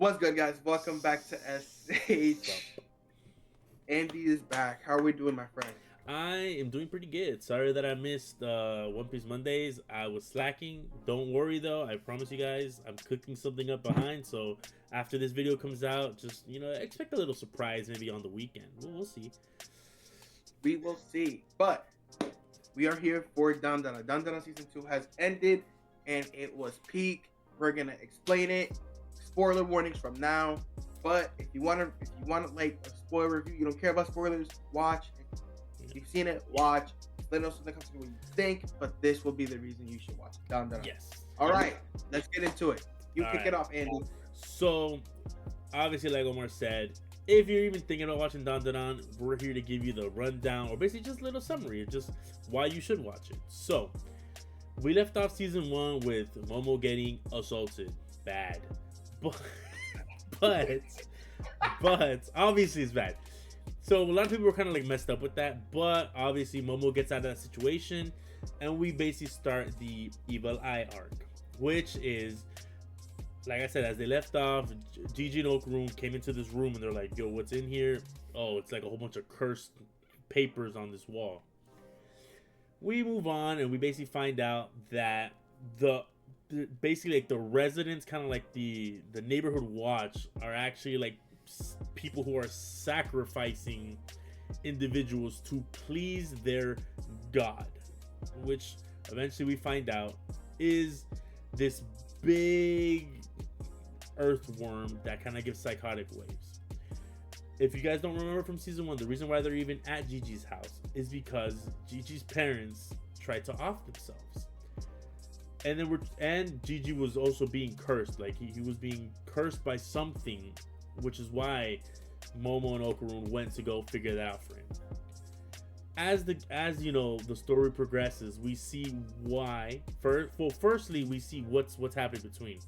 What's good, guys? Welcome back to Sup? SH. Andy is back. How are we doing, my friend? I am doing pretty good. Sorry that I missed One Piece Mondays. I was slacking. Don't worry though. I promise you guys, I'm cooking something up behind. So after this video comes out, just expect a little surprise maybe on the weekend. We'll see. We will see. But we are here for Dandadan. Dandadan season 2 has ended, and it was peak. We're gonna explain it. Spoiler warnings from now. But if you want like a spoiler review, you don't care about spoilers, watch. If you've seen it, watch. Let us know something comes to what you think. But this will be the reason you should watch Dandadan. Yes. All right, let's get into it. You All kick right. it off, Andy. So obviously, like Omar said, if you're even thinking about watching Dandadan, we're here to give you the rundown, or basically just a little summary of just why you should watch it. So we left off season 1 with Momo getting assaulted. Bad. But obviously it's bad. So a lot of people were kind of like messed up with that, but obviously Momo gets out of that situation, and we basically start the Evil Eye arc, which is, like I said, as they left off, Gigi and Okarun came into this room and they're like, "Yo, what's in here?" Oh, it's like a whole bunch of cursed papers on this wall. We move on and we basically find out that basically like the residents, kind of like the neighborhood watch, are actually like people who are sacrificing individuals to please their god, which eventually we find out is this big earthworm that kind of gives psychotic waves. If you guys don't remember from season 1, the reason why they're even at Gigi's house is because Gigi's parents tried to off themselves. And Gigi was also being cursed. Like he was being cursed by something, which is why Momo and Okarun went to go figure that out for him. As you know, the story progresses, we see why. Firstly, we see what's happening between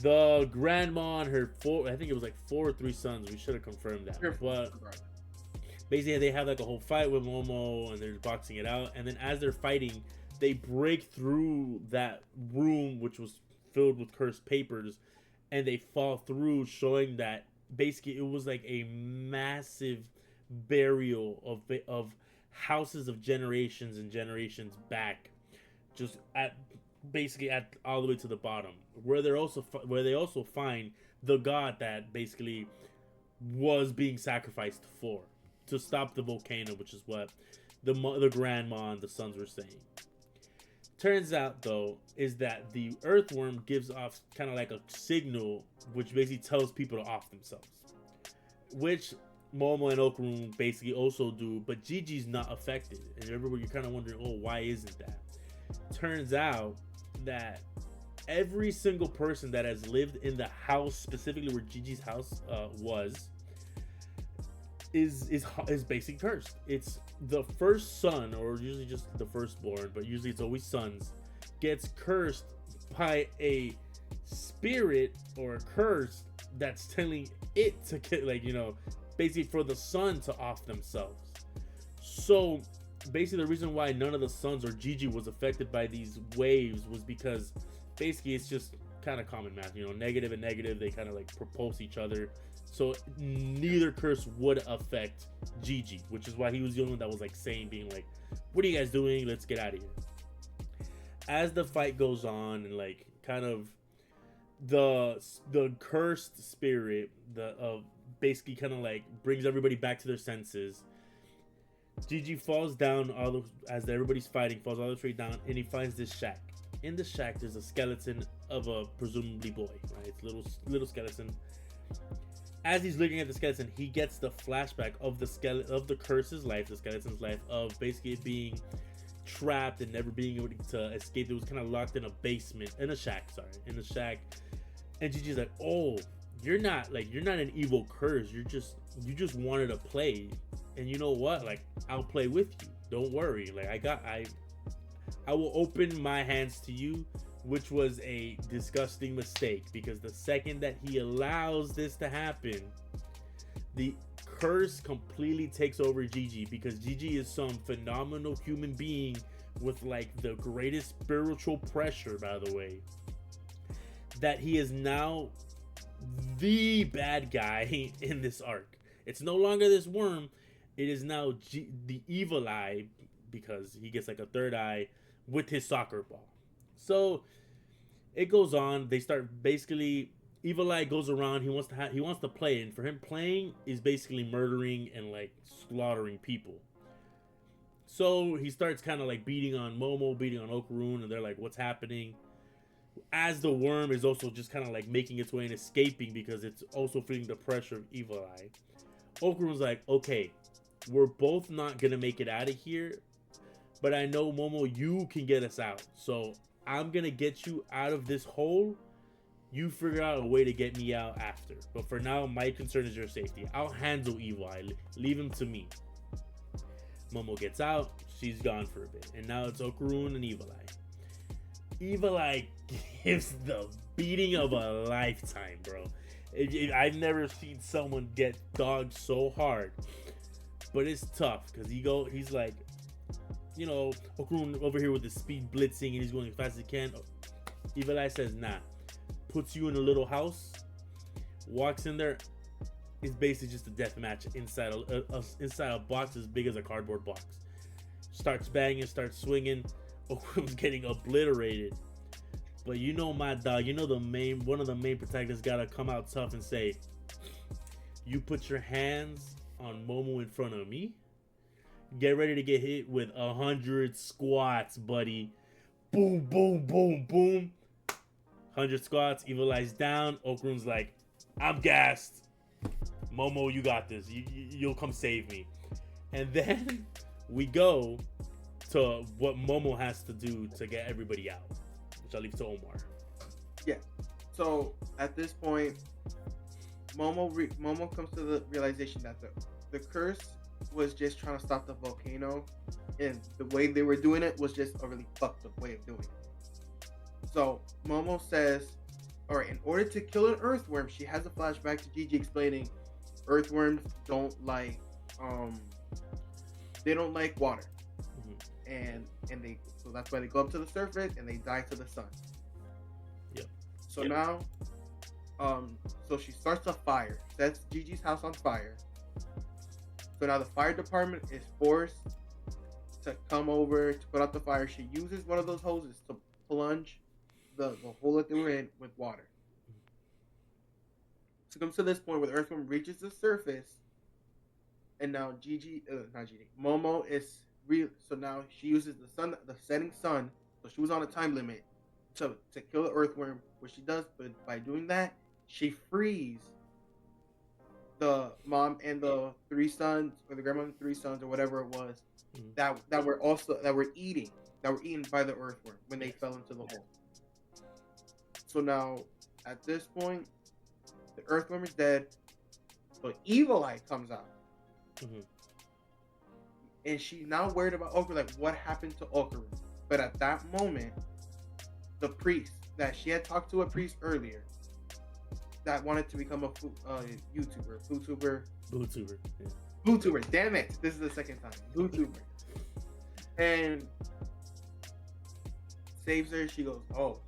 the grandma and her I think it was like 4 or 3 sons. We should have confirmed that. But basically, they have like a whole fight with Momo, and they're boxing it out. And then as they're fighting, they break through that room, which was filled with cursed papers, and they fall through, showing that basically it was like a massive burial of houses of generations and generations back, just at basically at all the way to the bottom, where they also find the god that basically was being sacrificed for to stop the volcano, which is what the grandma and the sons were saying. Turns out, though, is that the earthworm gives off kind of like a signal, which basically tells people to off themselves, which Momo and Okarun basically also do, but Gigi's not affected. And everybody, you're kind of wondering, oh, why isn't that? Turns out that every single person that has lived in the house, specifically where Gigi's house is basically cursed. It's the first son, or usually just the firstborn, but usually it's always sons, gets cursed by a spirit or a curse that's telling it to get, like, basically for the son to off themselves. So basically the reason why none of the sons or Gigi was affected by these waves was because basically it's just kind of common math, negative and negative, they kind of like propulse each other. So neither curse would affect Gigi, which is why he was the only one that was like being like, "What are you guys doing? Let's get out of here." As the fight goes on, and like kind of the cursed spirit, basically kind of like brings everybody back to their senses. Gigi falls down as everybody's fighting, falls all the way down, and he finds this shack. In the shack, there's a skeleton of a presumably boy, right? It's little skeleton. As he's looking at the skeleton, he gets the flashback of the curse's life, the skeleton's life, of basically being trapped and never being able to escape. It was kind of locked in a shack. And Gigi's like, "Oh, you're not an evil curse. You just wanted to play, and you know what? Like, I'll play with you. Don't worry. Like, I will open my hands to you." Which was a disgusting mistake, because the second that he allows this to happen, the curse completely takes over Gigi, because Gigi is some phenomenal human being with like the greatest spiritual pressure, by the way, that he is now the bad guy in this arc. It's no longer this worm. It is now the evil eye, because he gets like a third eye with his soccer ball. So it goes on. They start basically. Evil Eye goes around. He wants to play, and for him, playing is basically murdering and like slaughtering people. So he starts kind of like beating on Momo, beating on Okarun, and they're like, "What's happening?" As the worm is also just kind of like making its way and escaping because it's also feeling the pressure of Evil Eye. Okarun's like, "Okay, we're both not gonna make it out of here, but I know, Momo, you can get us out. So I'm gonna get you out of this hole. You figure out a way to get me out after. But for now, my concern is your safety. I'll handle Evil Eye. Leave him to me." Momo gets out. She's gone for a bit. And now it's Okarun and Evil Eye. Evil Eye gives the beating of a lifetime, bro. I've never seen someone get dogged so hard. But it's tough because he's like, you know, Okarun over here with the speed blitzing and he's going as fast as he can. Evil Eye says, nah. Puts you in a little house, walks in there. It's basically just a death match inside a box as big as a cardboard box. Starts banging, starts swinging. Okarun's getting obliterated. But you know, my dog, you know one of the main protagonists gotta come out tough and say, "You put your hands on Momo in front of me. Get ready to get hit with 100 squats, buddy." Boom, boom, boom, boom. 100 squats, Evil Eye's down. Okarun's like, "I'm gassed. Momo, you got this. You'll come save me." And then we go to what Momo has to do to get everybody out, which I'll leave to Omar. Yeah. So at this point, Momo comes to the realization that the curse was just trying to stop the volcano, and the way they were doing it was just a really fucked up way of doing it. So Momo says, all right, in order to kill an earthworm, she has a flashback to Gigi explaining earthworms don't like water. Mm-hmm. And so that's why they go up to the surface and they die to the sun. Yep. So now so she starts a fire, sets Gigi's house on fire. So now the fire department is forced to come over to put out the fire. She uses one of those hoses to plunge the hole that they were in with water. So it comes to this point where the earthworm reaches the surface, and now Momo is real. So now she uses the setting sun. So she was on a time limit to kill the earthworm, which she does. But by doing that, she frees the mom and the three sons, or the grandma and the three sons, or whatever it was, that were eaten by the earthworm when they fell into the hole. So now, at this point, the earthworm is dead, but Evil Eye comes out. Mm-hmm. And she's now worried about Okarun, like, what happened to Okarun? But at that moment, the priest, that she had talked to a priest earlier, that wanted to become a YouTuber, Bootuber, damn it, this is the second time, Bootuber. And saves her. She goes, "Oh,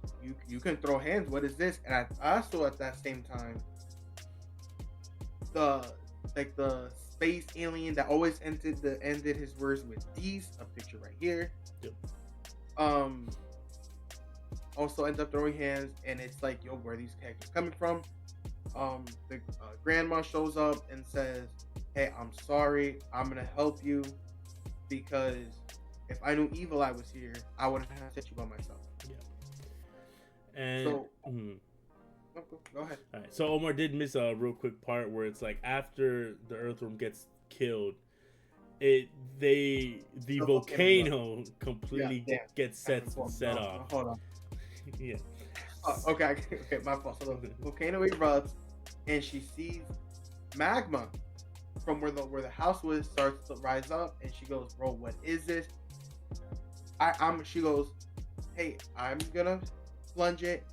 you can throw hands. What is this?" And also at that same time, the space alien that always ended his words with "these," a picture right here. Yep. Also ends up throwing hands, and it's like, yo, where are these characters coming from? The grandma shows up and says, "Hey, I'm sorry. I'm gonna help you because if I knew Evil Eye was here, I wouldn't have sent you by myself." Yeah. And so, go ahead. All right. So Omar did miss a real quick part where it's like after the earthworm gets killed, the volcano completely gets set off. Hold on. Yeah. Okay, my fault. So the volcano erupts, and she sees magma from where the house was starts to rise up, and she goes, "Bro, what is this?" She goes, "Hey, I'm gonna plunge it.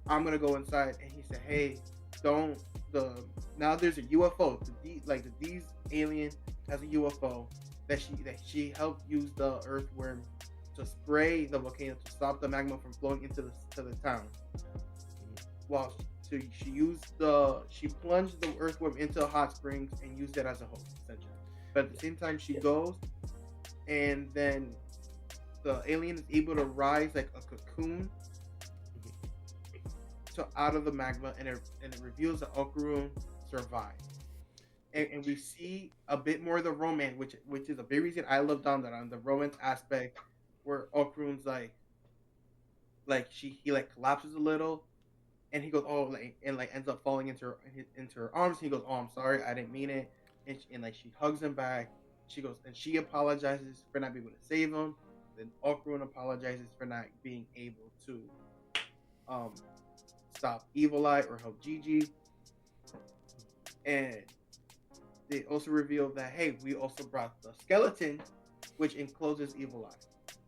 I'm gonna go inside." And he said, "Hey, now there's a UFO. These alien has a UFO that she helped use the earthworm to spray the volcano to stop the magma from flowing into the town. While So she plunged the earthworm into hot springs and used it as a host, essentially. But at the same time, she goes, and then the alien is able to rise like a cocoon so out of the magma, and it reveals that Okarun survived. And we see a bit more of the romance, which is a big reason I love Dandadan, the romance aspect, where Okarun's he like collapses a little, and he goes, oh, like, and like ends up falling into her arms. He goes, oh, I'm sorry, I didn't mean it, and like she hugs him back. She goes, and she apologizes for not being able to save him. Then Okarun apologizes for not being able to um stop Evil Eye or help Gigi, and they also reveal that, hey, we also brought the skeleton, which encloses Evil Eye.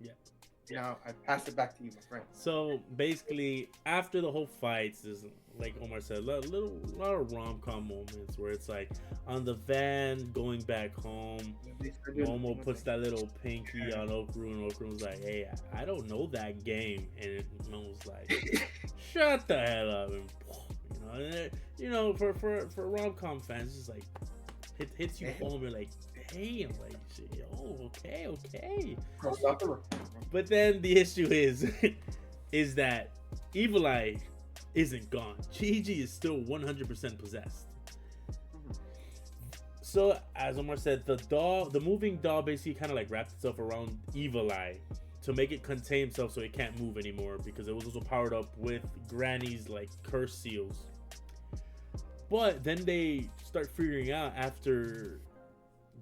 Yeah. Now I pass it back to you, my friend. So basically, after the whole fights, there's, like Omar said, a lot of rom-com moments where it's like on the van going back home, Momo puts that little pinky on Okarun, and Okarun's like, hey, I don't know that game, and Momo's like, shut the hell up, and for rom-com fans, it's like hits you home, you're like, damn, like, oh, okay. But then the issue is that Evil Eye isn't gone. Gigi is still 100% possessed. So as Omar said, the moving doll basically kind of like wrapped itself around Evil Eye to make it contain itself so it can't move anymore, because it was also powered up with Granny's like curse seals. But then they start figuring out, after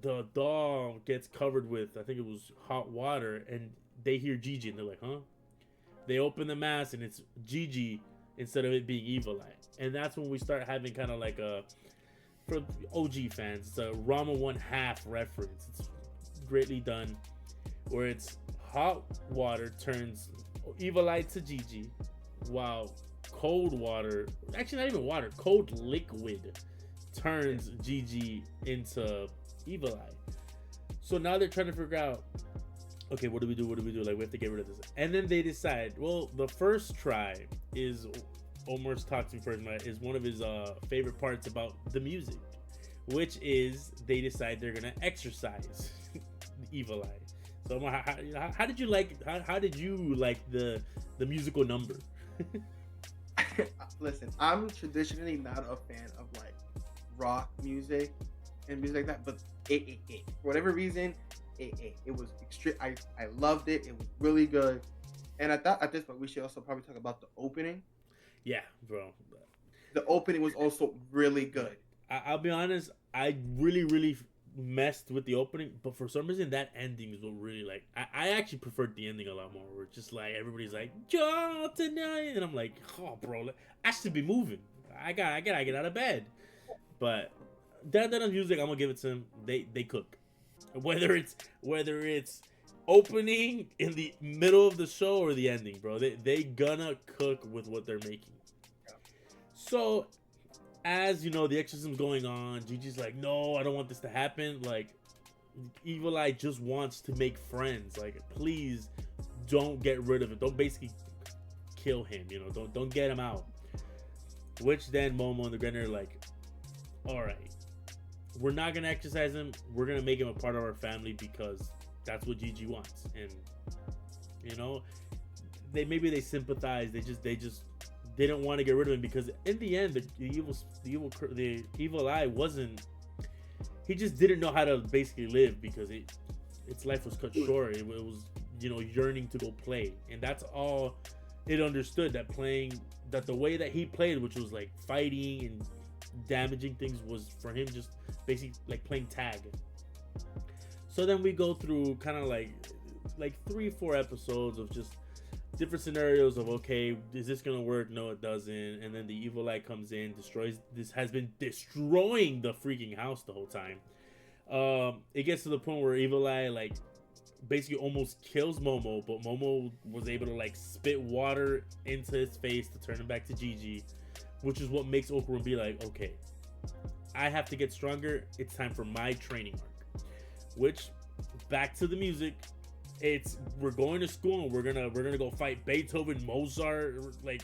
the doll gets covered with, I think it was hot water, and they hear Gigi, and they're like, huh? They open the mask, and it's Gigi instead of it being Evil Eye. And that's when we start having kind of like for OG fans, it's a Rama 1/2 reference. It's greatly done, where it's hot water turns Evil Eye to Gigi, while cold water, actually not even water, cold liquid turns Gigi into Evil Eye. So now they're trying to figure out, okay, what do we do? Like, we have to get rid of this. And then they decide, well, the first try is, Omar's talked to me first, is one of his favorite parts about the music, which is they decide they're gonna exercise Evil Eye. So Omar, how did you like the musical number? Listen, I'm traditionally not a fan of like rock music and music like that, but it for whatever reason, it was extreme. I loved it. It was really good. And I thought at this point we should also probably talk about the opening. Yeah, bro. The opening was also really good. I'll be honest, I really messed with the opening, but for some reason that ending is what really, like, I actually preferred the ending a lot more, where it's just like everybody's like, Joe tonight, and I'm like, oh bro, I should be moving. I gotta get out of bed. But Dandadan music, I'm gonna give it to them. They cook. Whether it's opening, in the middle of the show, or the ending, bro, they gonna cook with what they're making. So as you know, the exorcism's going on, Gigi's like, no, I don't want this to happen. Like, Evil Eye just wants to make friends. Like, please don't get rid of it. Don't basically kill him, don't get him out. Which then Momo and the Granny are like, all right, we're not gonna exercise him, we're gonna make him a part of our family, because that's what Gigi wants. And they sympathize. They didn't want to get rid of him, because in the end, the evil eye wasn't. He just didn't know how to basically live, because its life was cut short. It was yearning to go play, and that's all it understood. That the way that he played, which was like fighting and damaging things, was for him just basically like playing tag. So then we go through kind of like 3-4 episodes of just different scenarios of, okay, is this gonna work? No, it doesn't. And then the Evil Eye comes in, has been destroying the freaking house the whole time. It gets to the point where Evil Eye like basically almost kills Momo, but Momo was able to like spit water into his face to turn him back to Gigi, which is what makes Okarun be like, okay, I have to get stronger. It's time for my training arc. Which, back to the music, we're going to school and we're gonna go fight Beethoven, Mozart. Like,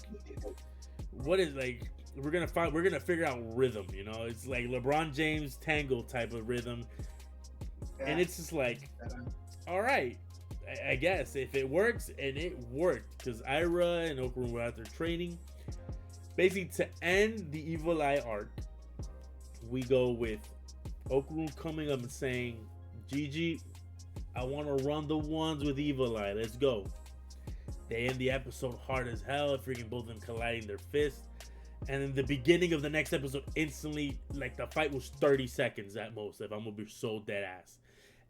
what is, like, we're gonna figure out rhythm. You know, it's like LeBron James tango type of rhythm, and it's just like, all right, I guess if it works, and it worked because Ira and Okarun were out there training. Basically, to end the Evil Eye arc, we go with Okarun coming up and saying, "Gigi, I want to run the ones with Evil Eye. Let's go." They end the episode hard as hell, freaking both of them colliding their fists. And in the beginning of the next episode, instantly, like the fight was 30 seconds at most, if I'm gonna be so dead ass.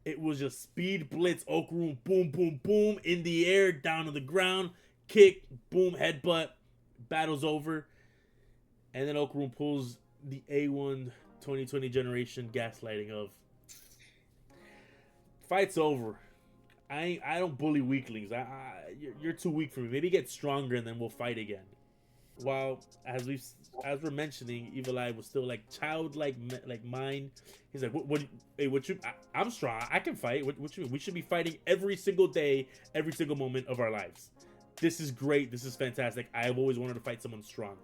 It was just speed blitz, Okarun, boom, boom, boom, in the air, down to the ground, kick, boom, headbutt, battle's over. And then Okarun pulls the A1 2020 generation gaslighting of, fight's over. I don't bully weaklings. You're too weak for me. Maybe get stronger and then we'll fight again. While as we're mentioning, Evil Eye was still like childlike, like mind. He's like, I'm strong. I can fight. What you mean? We should be fighting every single day, every single moment of our lives. This is great. This is fantastic. I've always wanted to fight someone strong.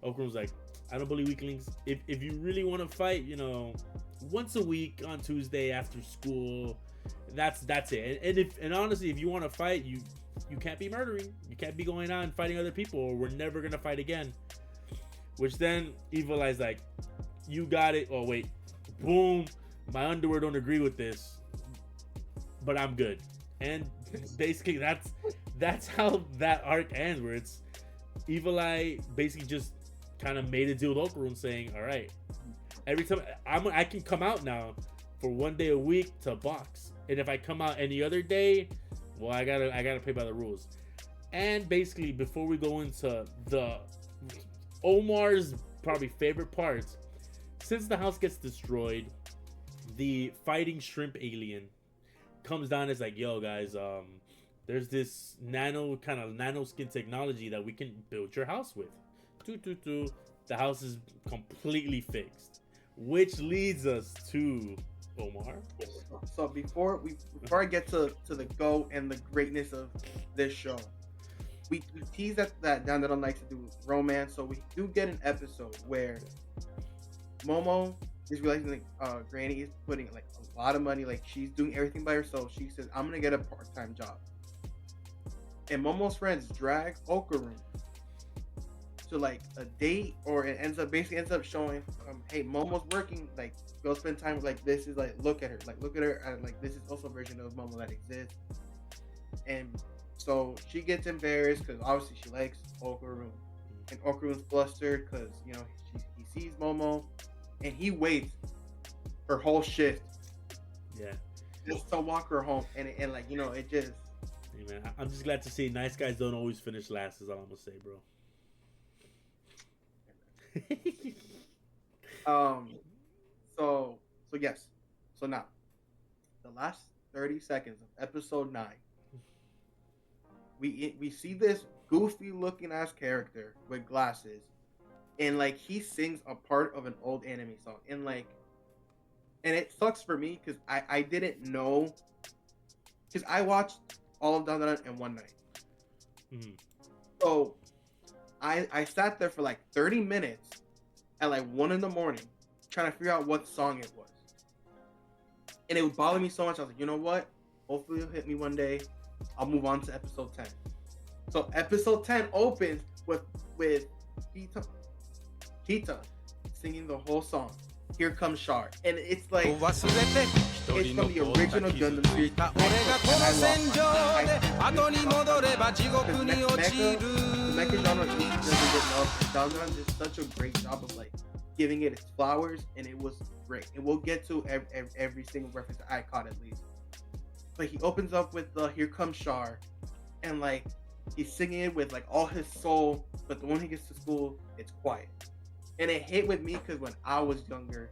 Okarun was like, I don't bully weaklings. If you really want to fight, you know, once a week on Tuesday after school. That's it. And honestly, if you want to fight, you can't be murdering. You can't be going out and fighting other people, or we're never gonna fight again. Which then Evil Eye's like, you got it. Oh wait, boom. My underwear don't agree with this, but I'm good. And basically that's how that arc ends, where it's Evil Eye basically just kind of made a deal with Okarun, saying, all right, every time I can come out now for one day a week to box, and if I come out any other day, well, I gotta play by the rules. And basically, before we go into the Omar's probably favorite parts, since the house gets destroyed, the fighting shrimp alien comes down and is like, yo guys, there's this nano skin technology that we can build your house with. The house is completely fixed, which leads us to Omar. So before I get to the go and the greatness of this show, we tease that Dandadan likes to do romance, so we do get an episode where Momo is realizing Granny is putting like a lot of money, like she's doing everything by herself. She says, I'm gonna get a part-time job, and Momo's friends drag Okarun to like a date, or it ends up showing hey, Momo's working, like go spend time with, like, this is like, look at her, and like this is also a version of Momo that exists. And so she gets embarrassed because obviously she likes Okarun, and Okarun's flustered because, you know, he sees Momo, and he waits her whole shift, just to walk her home, and like, you know, it just, hey man, I'm just glad to see nice guys don't always finish last, is all I'm gonna say, bro. So yes. So now, the last 30 seconds of episode 9, we see this goofy looking ass character with glasses, and like he sings a part of an old anime song, and it sucks for me because I didn't know, because I watched all of Dandadan in one night. Mm-hmm. So I sat there for like 30 minutes at like 1 in the morning trying to figure out what song it was. And it would bother me so much. I was like, you know what? Hopefully it'll hit me one day. I'll move on to episode 10. So episode 10 opens with Kita singing the whole song. Here Comes Char. And it's like, it's from the original Gundam series. The mecha genre doesn't get love. Dandadan did such a great job of like giving it its flowers, and it was great. And we'll get to every single reference I caught at least. But he opens up with the Here Comes Char, and like he's singing it with like all his soul, but when he gets to school, it's quiet. And it hit with me because when I was younger,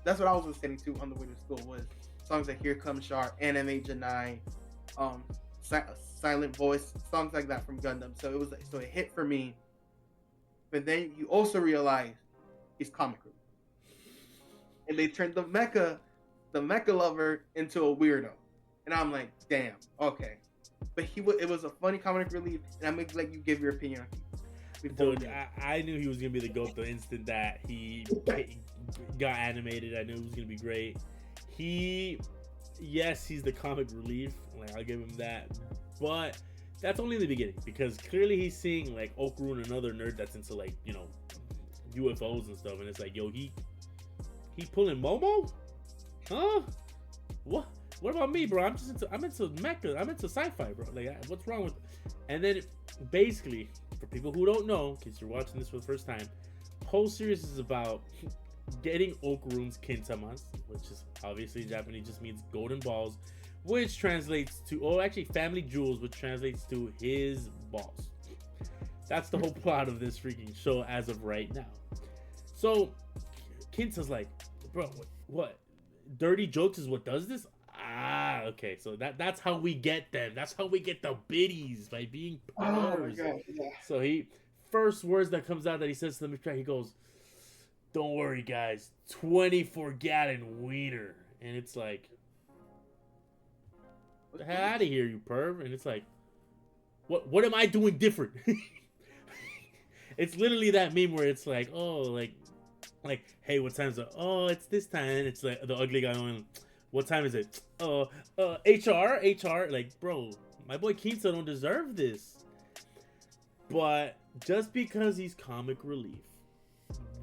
that's what I was listening to on the way to school, was songs like Here Comes Char, Anime Janai, Silent Voice, songs like that from Gundam. So it was like, so it hit for me. But then you also realize he's comic relief, and they turned the mecha lover into a weirdo, and I'm like, damn, okay. But it was a funny comic relief, and I'm gonna let you give your opinion on it. before Dude, I knew he was gonna be the GOAT the instant that he got animated. I knew it was gonna be great. Yes, he's the comic relief. Like, I'll give him that, but that's only in the beginning because clearly he's seeing like Okarun, another nerd that's into like UFOs and stuff, and it's like, yo, he pulling Momo, huh? What about me, bro? I'm into mecha. I'm into sci-fi, bro. Like, what's wrong with? And then basically, for people who don't know, in case you're watching this for the first time, whole series is about getting Okarun's kintamas, which is obviously in Japanese just means golden balls, which translates to, actually family jewels, which translates to his balls. That's the whole plot of this freaking show as of right now. So Kinta's like, bro, what? Dirty jokes is what does this? Okay, so that's how we get them. That's how we get the biddies, by being pros. Oh my God, yeah. So first words that comes out that he says to them, he goes, "Don't worry, guys, 24-gallon wiener," and it's like, "Get out of here, you perv!" And it's like, what am I doing different? It's literally that meme where it's like, oh, like, hey, what time is it? Oh, it's this time. It's like the ugly guy going, what time is it? HR. Like, bro, my boy Kinta don't deserve this. But just because he's comic relief,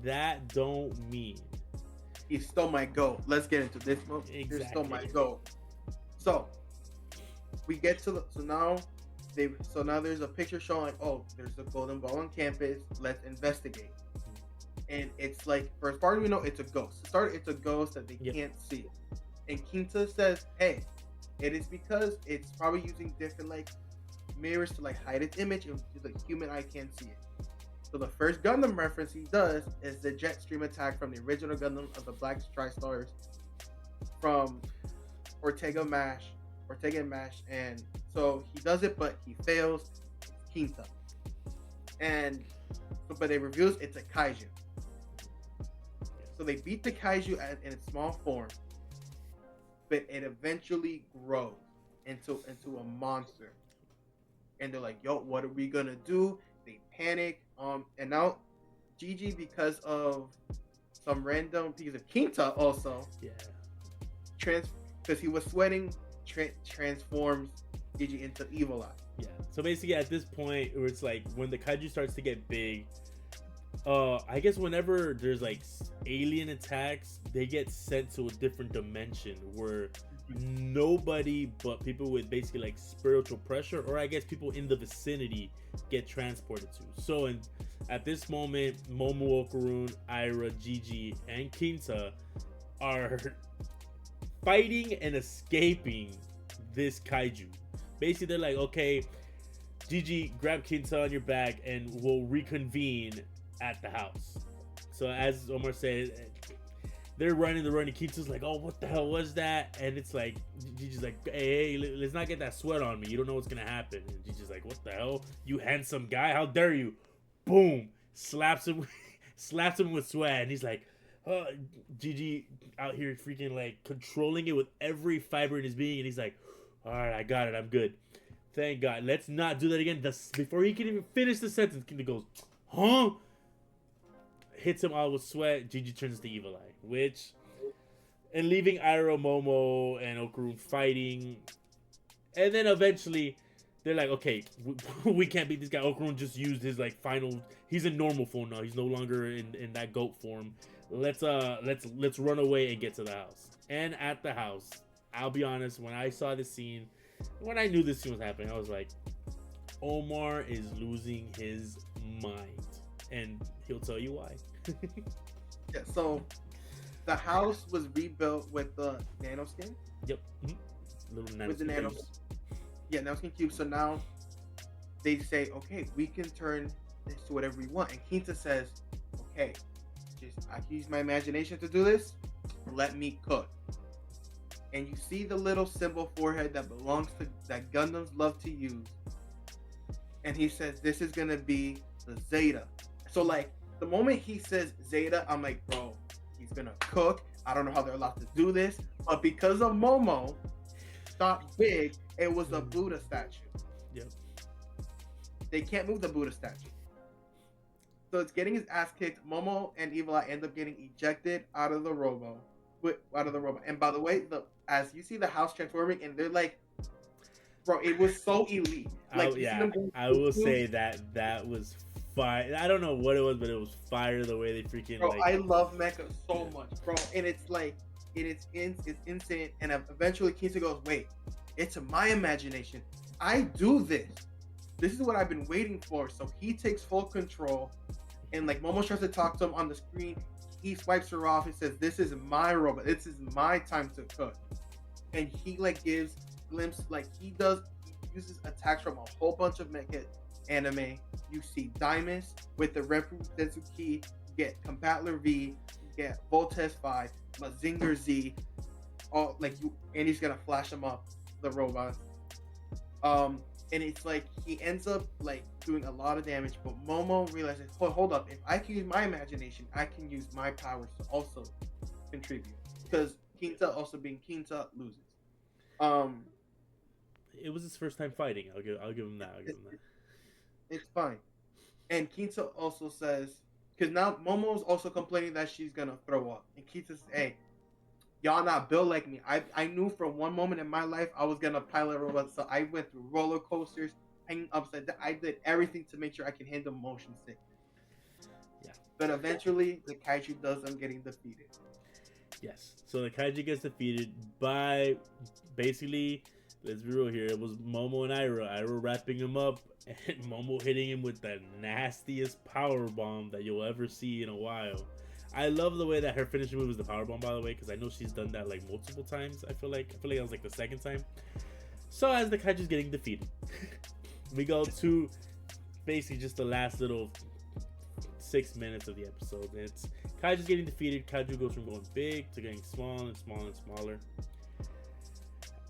that don't mean he stole my goat. Let's get into this movie. Exactly. He stole my goat. So we get to now there's a picture showing, oh, there's a golden ball on campus. Let's investigate. And it's like, first part we know it's a ghost. It's a ghost that they can't see. And Kinta says, hey, it is because it's probably using different like mirrors to like hide its image, and the human eye can't see it. So the first Gundam reference he does is the jet stream attack from the original Gundam of the Black Tri-Stars from Ortega and Mash, and so he does it, but he fails. Kinta, but it reveals it's a kaiju. So they beat the kaiju in its small form, but it eventually grows into a monster. And they're like, yo, what are we gonna do? They panic. And now Gigi, because of some random piece of Kinta also, because he was sweating, transforms Gigi into Evil Eye. Yeah. So basically, at this point, where it's like when the kaiju starts to get big, I guess whenever there's like alien attacks, they get sent to a different dimension where nobody but people with basically like spiritual pressure, or I guess people in the vicinity, get transported to. So at this moment, Momo, Okarun, Ira, Gigi, and Kinta are fighting and escaping this kaiju. Basically, they're like, okay, Gigi, grab Kinta on your back and we'll reconvene at the house. So as Omar said, they're running. Kinta's like, oh, what the hell was that? And it's like, Gigi's like, hey, let's not get that sweat on me. You don't know what's gonna happen. And Gigi's like, what the hell? You handsome guy, how dare you? Boom, slaps him with sweat. And he's like, Gigi out here freaking like controlling it with every fiber in his being. And he's like, all right, I got it, I'm good. Thank God. Let's not do that again. Before he can even finish the sentence, Kinta goes, huh? Hits him all with sweat. Gigi turns to Evil Eye, and leaving Iro, Momo, and Okarun fighting. And then eventually, they're like, okay, we can't beat this guy. Okarun just used his like final. He's in normal form now. He's no longer in that goat form. Let's run away and get to the house. And at the house, I'll be honest, when I saw this scene, when I knew this scene was happening, I was like, Omar is losing his mind. And he'll tell you why. Yeah, so the house was rebuilt with the nanoskin. Yep. Mm-hmm. Little nanoskin. With the nanoskin cube. So now they say, okay, we can turn this to whatever we want. And Kinta says, okay, I can use my imagination to do this. Let me cook. And you see the little symbol forehead that Gundams love to use. And he says, this is gonna be the Zeta. So like the moment he says Zeta, I'm like, bro, he's gonna cook. I don't know how they're allowed to do this, but because of Momo, thought big, it was a Buddha statue. Yep. They can't move the Buddha statue. So it's getting his ass kicked. Momo and Evil Eye end up getting ejected out of the robo, out of the robot. And by the way, the as you see the house transforming, and they're like, bro, it was so elite. Like you see Yeah, them going I will through. say that was fire. I don't know what it was, but it was fire the way they freaking Bro, like. I love Mecha so much, bro. And it's like, it's insane. And eventually, Kinta goes, "Wait, it's my imagination. I do this. This is what I've been waiting for." So he takes full control, and like Momo tries to talk to him on the screen. He swipes her off and says, "This is my robot. This is my time to cook." And he like gives glimpse, like he uses attacks from a whole bunch of mecha anime. You see Dimus with the Repu Densuki, you get Combatler V, you get Voltes 5, Mazinger Z, all like you, and he's gonna flash them up, the robots. And it's like he ends up like doing a lot of damage, but Momo realizes, hold up, if I can use my imagination, I can use my powers to also contribute. Because Kinta, also being Kinta, loses. It was his first time fighting. I'll give him that. I'll give him that. It's fine. And Kinta also says, because now Momo's also complaining that she's gonna throw up, and Kinta says, "Hey, y'all not built like me. I knew from one moment in my life I was gonna pilot robots, so I went through roller coasters, hanging upside down. I did everything to make sure I can handle motion sickness." Yeah. But eventually, the Kaiju does them getting defeated. Yes. So the Kaiju gets defeated by basically, let's be real here. It was Momo and Ira wrapping him up, and Momo hitting him with the nastiest power bomb that you'll ever see in a while. I love the way that her finishing move is the power bomb, by the way, because I know she's done that like multiple times. I feel like that was like the second time. So as the Kaiju's getting defeated, we go to basically just the last little 6 minutes of the episode. It's Kaiju's getting defeated. Kaiju goes from going big to getting small and smaller and smaller.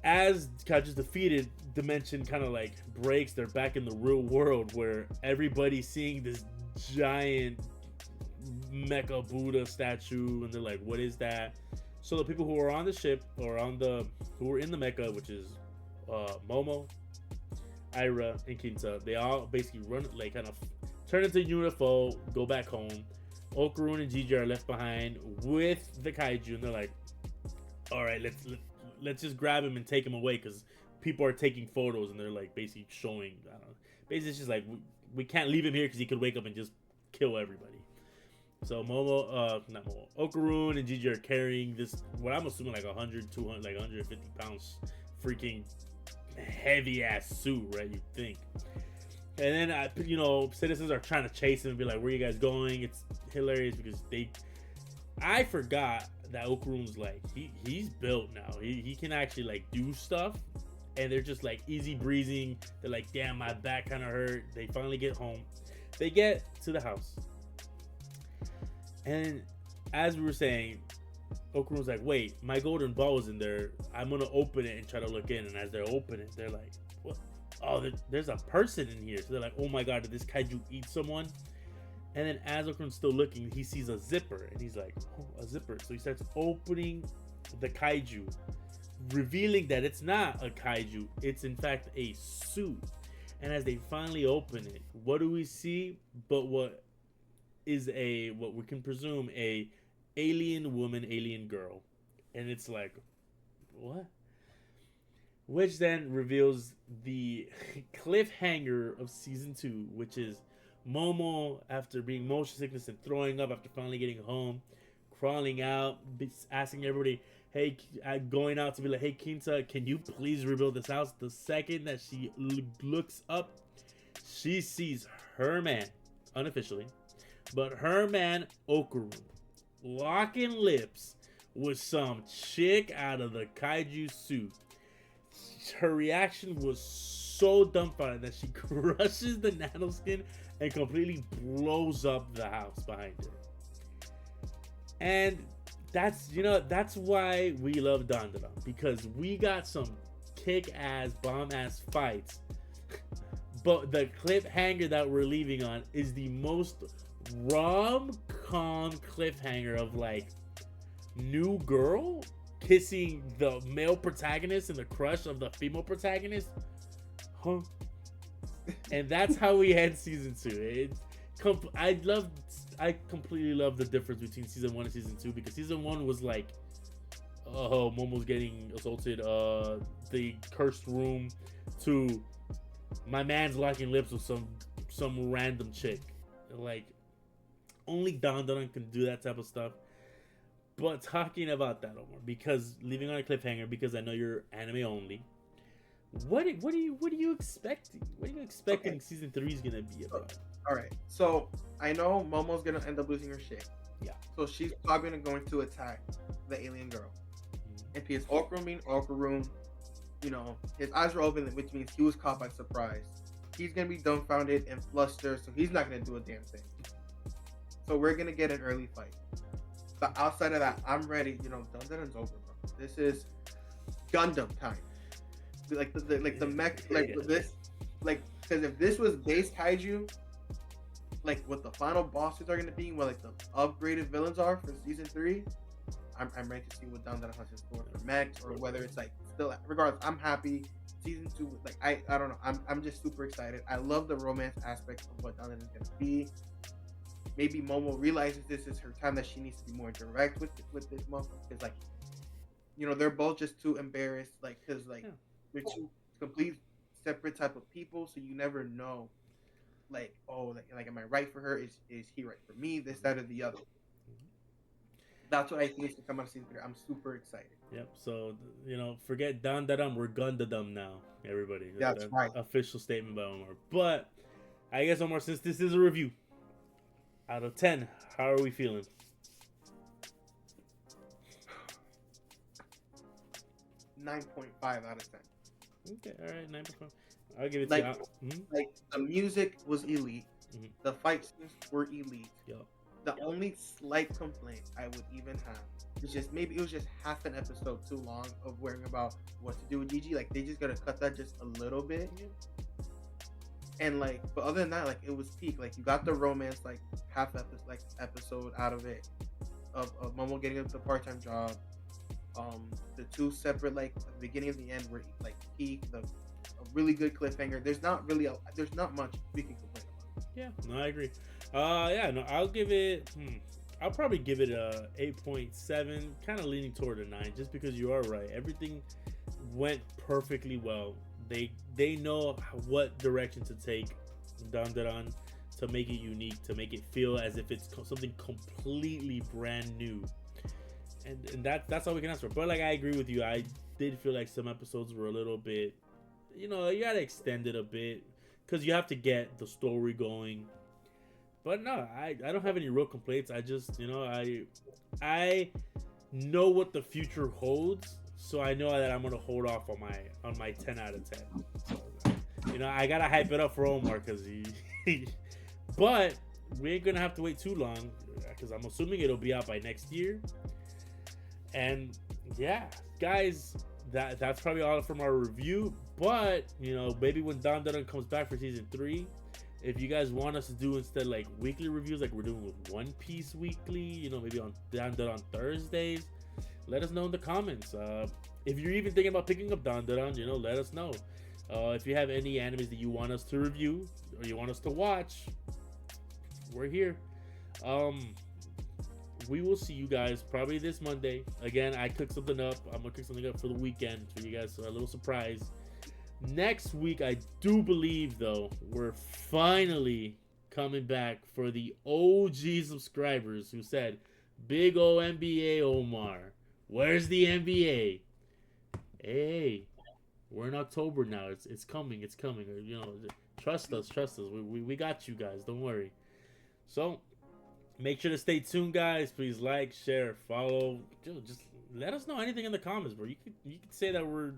As Kaiju's defeated, Dimension kind of like breaks. They're back in the real world where everybody's seeing this giant Mecha Buddha statue, and they're like, "What is that?" So the people who are on the ship or who were in the mecha, which is Momo, Ira, and Kinta, they all basically run, like, kind of turn into UFO, go back home. Okarun and Gigi are left behind with the Kaiju, and they're like, "All right, let's just grab him and take him away," because people are taking photos, and they're like basically showing. I don't know. Basically, it's just like we can't leave him here because he could wake up and just kill everybody. So not Momo, Okarun and Gigi are carrying this, what I'm assuming like 100, 200, like 150 pounds freaking heavy ass suit, right? You think. And then, citizens are trying to chase him and be like, "Where are you guys going?" It's hilarious because I forgot that Okarun's like, he's built now. He can actually like do stuff. And they're just like easy breezing. They're like, "Damn, my back kind of hurt." They finally get home. They get to the house. And as we were saying, Okarun was like, "Wait, my golden ball was in there. I'm going to open it and try to look in." And as they're opening it, they're like, "What? Oh, there's a person in here." So they're like, "Oh my God, did this Kaiju eat someone?" And then as Okarun's still looking, he sees a zipper. And he's like, "Oh, a zipper." So he starts opening the Kaiju, revealing that it's not a Kaiju. It's in fact a suit. And as they finally open it, what do we see but what we can presume a alien woman, alien girl. And it's like, what? Which then reveals the cliffhanger of season 2, which is Momo, after being motion sickness and throwing up after finally getting home, crawling out, asking everybody, "Hey," going out to be like, "Hey, Kinta, can you please rebuild this house?" The second that she looks up, she sees her man, unofficially, but her man, Okarun, locking lips with some chick out of the Kaiju suit. Her reaction was so dumbfounded that she crushes the nanoskin and completely blows up the house behind her. And that's why we love Dandadan, because we got some kick-ass, bomb-ass fights. But the cliffhanger that we're leaving on is the most rom-com cliffhanger of like new girl kissing the male protagonist and the crush of the female protagonist. And that's how we end season 2. I completely love the difference between season 1 and season 2, because season 1 was like, oh, Momo's getting assaulted, the cursed room, to my man's locking lips with some random chick. Like, only Dandadan can do that type of stuff. But talking about that, Omar, because leaving on a cliffhanger, because I know you're anime only. What are you expecting? What are you expecting season 3 is gonna be about? All right, so I know Momo's gonna end up losing her shit. Yeah. So she's probably going to attack the alien girl. And because Okarun being Okarun, you know, his eyes were open, which means he was caught by surprise. He's gonna be dumbfounded and flustered, so he's not gonna do a damn thing. So we're gonna get an early fight. But outside of that, I'm ready. You know, Dandadan's over, bro. This is Gundam time. Like the mech, like this, like, because if this was base Kaiju, like what the final bosses are gonna be, what like the upgraded villains are for season 3, I'm ready to see what Dandadan has in store for mechs, or whether it's like still. Regardless, I'm happy. Season 2, like I don't know, I'm just super excited. I love the romance aspect of what Dandadan is gonna be. Maybe Momo realizes this is her time, that she needs to be more direct with this motherfucker, because like, you know, they're both just too embarrassed, like, because like they're two complete separate type of people, so you never know, like, oh, like am I right for her? Is he right for me? This, that, or the other. That's what I think is to come out of season 3. I'm super excited. Yep. So, you know, forget Dandadan, we're Gundam now, everybody. That's right. Official statement by Omar. But I guess, Omar, since this is a review, out of 10, how are we feeling? 9.5 out of 10. Okay, all right, 9.5. I'll give it like, to you. Like, the music was elite. Mm-hmm. The fight scenes were elite. Yep. The only slight complaint I would even have is just maybe it was just half an episode too long of worrying about what to do with Gigi. Like, they just gotta cut that just a little bit. And like, but other than that, like, it was peak. Like, you got the romance, like episode out of it, of Momo getting the part-time job. The two separate, like, the beginning and the end were like peak. A really good cliffhanger. There's not much we can complain about. Yeah, no, I agree. Yeah, no, I'll give it. I'll probably give it a 8.7, kind of leaning toward a 9, just because you are right. Everything went perfectly well. They know what direction to take Dandadan to make it unique, to make it feel as if it's something completely brand new. And that's all we can ask for. But like, I agree with you. I did feel like some episodes were a little bit, you know, you gotta extend it a bit because you have to get the story going. But no, I don't have any real complaints. I just, you know, I know what the future holds, so I know that I'm gonna hold off on my 10 out of 10. So, you know, I gotta hype it up for Omar because he but we ain't gonna have to wait too long because I'm assuming it'll be out by next year. And yeah, guys, that's probably all from our review. But you know, maybe when Dandadan comes back for season 3, if you guys want us to do instead like weekly reviews like we're doing with One Piece weekly, you know, maybe on Dandadan Thursdays, let us know in the comments. If you're even thinking about picking up Dandadan, you know, let us know. If you have any animes that you want us to review or you want us to watch, we're here. We will see you guys probably this Monday. Again, I cooked something up. I'm gonna cook something up for the weekend for you guys, so a little surprise. Next week, I do believe, though, we're finally coming back for the OG subscribers who said, "Big O NBA Omar, where's the NBA?" Hey, we're in October now. It's coming. It's coming. You know, trust us. We got you guys. Don't worry. So make sure to stay tuned, guys. Please like, share, follow. Dude, just let us know anything in the comments, bro. You could say that we're,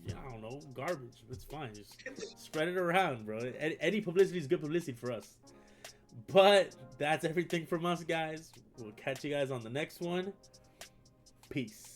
I don't know, garbage. It's fine. Just spread it around, bro. Any publicity is good publicity for us. But that's everything from us, guys. We'll catch you guys on the next one. Peace.